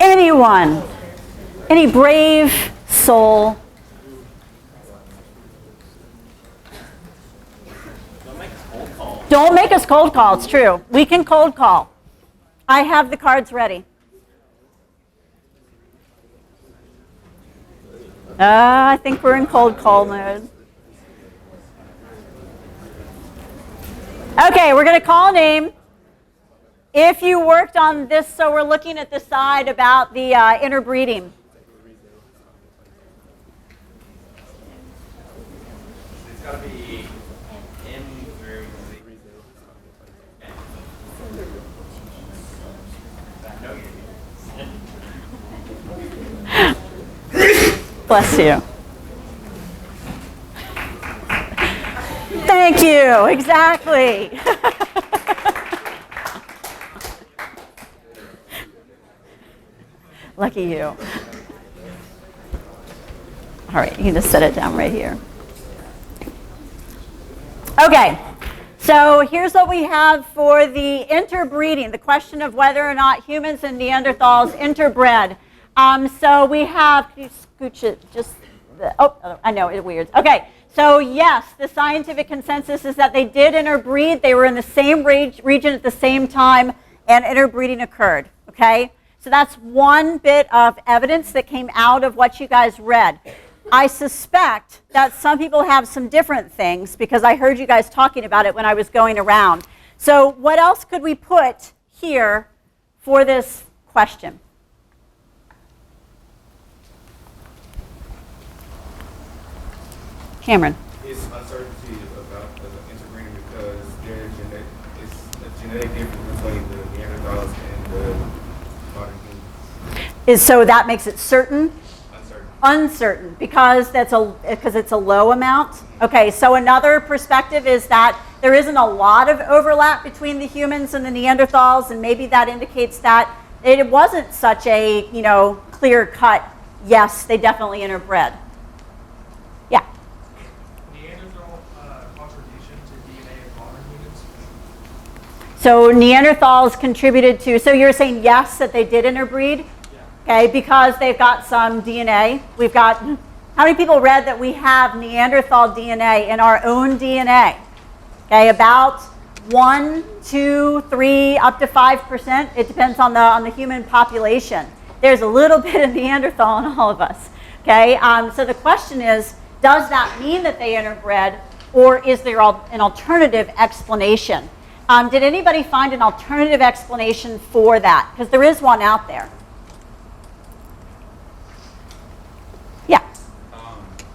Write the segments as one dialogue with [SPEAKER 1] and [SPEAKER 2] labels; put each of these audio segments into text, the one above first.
[SPEAKER 1] Anyone? Any brave soul? Don't make us cold call. It's true. We can cold call. I have the cards ready. I think we're in cold call mode. Okay, we're going to call a name. If you worked on this, so we're looking at the side about the interbreeding.
[SPEAKER 2] It's got to be in through
[SPEAKER 1] Bless you. Thank you. Exactly. Lucky you. All right, you can just set it down right here. Okay, so here's what we have for the interbreeding, the question of whether or not humans and Neanderthals interbred. So we have, can you scooch it just, I know, it's weird. Okay, so yes, the scientific consensus is that they did interbreed. They were in the same region at the same time, and interbreeding occurred, okay? So that's one bit of evidence that came out of what you guys read. I suspect that some people have some different things because I heard you guys talking about it when I was going around. So what else could we put here for this question? Cameron.
[SPEAKER 3] It's uncertainty about the interbreeding because it's a genetic difference between the Neanderthals and the modern humans.
[SPEAKER 1] So that makes it certain?
[SPEAKER 3] Uncertain.
[SPEAKER 1] Uncertain because it's a low amount. Okay, so another perspective is that there isn't a lot of overlap between the humans and the Neanderthals, and maybe that indicates that it wasn't such a clear cut. Yes, they definitely interbred. Yeah.
[SPEAKER 4] Neanderthal contribution to DNA of modern humans.
[SPEAKER 1] So Neanderthals contributed to. So you're saying yes that they did interbreed? Okay, because they've got some DNA. We've got, how many people read that we have Neanderthal DNA in our own DNA? Okay, about 1, 2, 3, up to 5%. It depends on the human population. There's a little bit of Neanderthal in all of us. Okay, so the question is, does that mean that they interbred, or is there an alternative explanation? Did anybody find an alternative explanation for that? Because there is one out there. Yeah.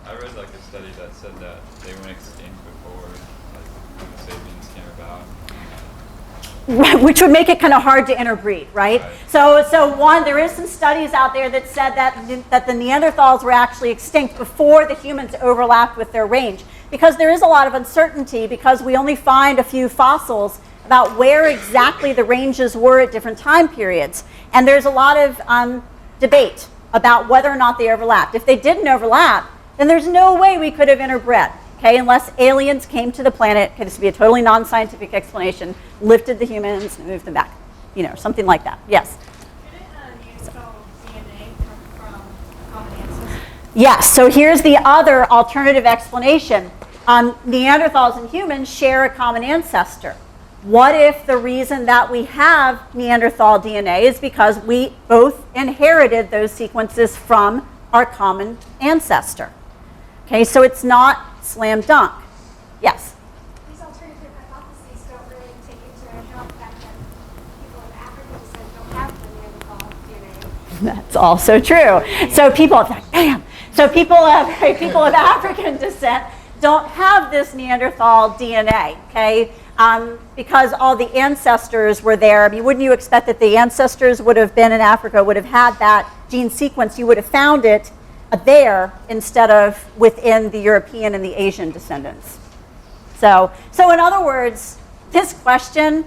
[SPEAKER 2] I read like a study that said that they went extinct before Homo sapiens came about.
[SPEAKER 1] Which would make it kind of hard to interbreed, right? So one, there is some studies out there that said that the Neanderthals were actually extinct before the humans overlapped with their range, because there is a lot of uncertainty because we only find a few fossils about where exactly the ranges were at different time periods. And there's a lot of debate about whether or not they overlapped. If they didn't overlap, then there's no way we could have interbred, okay, unless aliens came to the planet. Okay, this would be a totally non-scientific explanation, lifted the humans and moved them back, something like that. Yes?
[SPEAKER 5] Didn't Neanderthal DNA come from common ancestors?
[SPEAKER 1] Yes, so here's the other alternative explanation. Neanderthals and humans share a common ancestor. What if the reason that we have Neanderthal DNA is because we both inherited those sequences from our common ancestor? Okay, so it's not slam dunk. Yes?
[SPEAKER 5] These alternative hypotheses don't really take into account the fact that people of African descent don't have the Neanderthal DNA.
[SPEAKER 1] That's also true. So people of African descent don't have this Neanderthal DNA, okay? Because all the ancestors were there. I mean, wouldn't you expect that the ancestors would have been in Africa, would have had that gene sequence? You would have found it there instead of within the European and the Asian descendants. So in other words, this question,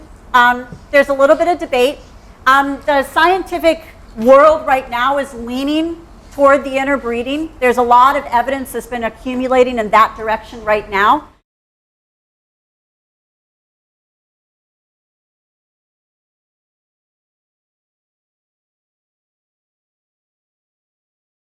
[SPEAKER 1] there's a little bit of debate. The scientific world right now is leaning toward the interbreeding. There's a lot of evidence that's been accumulating in that direction right now.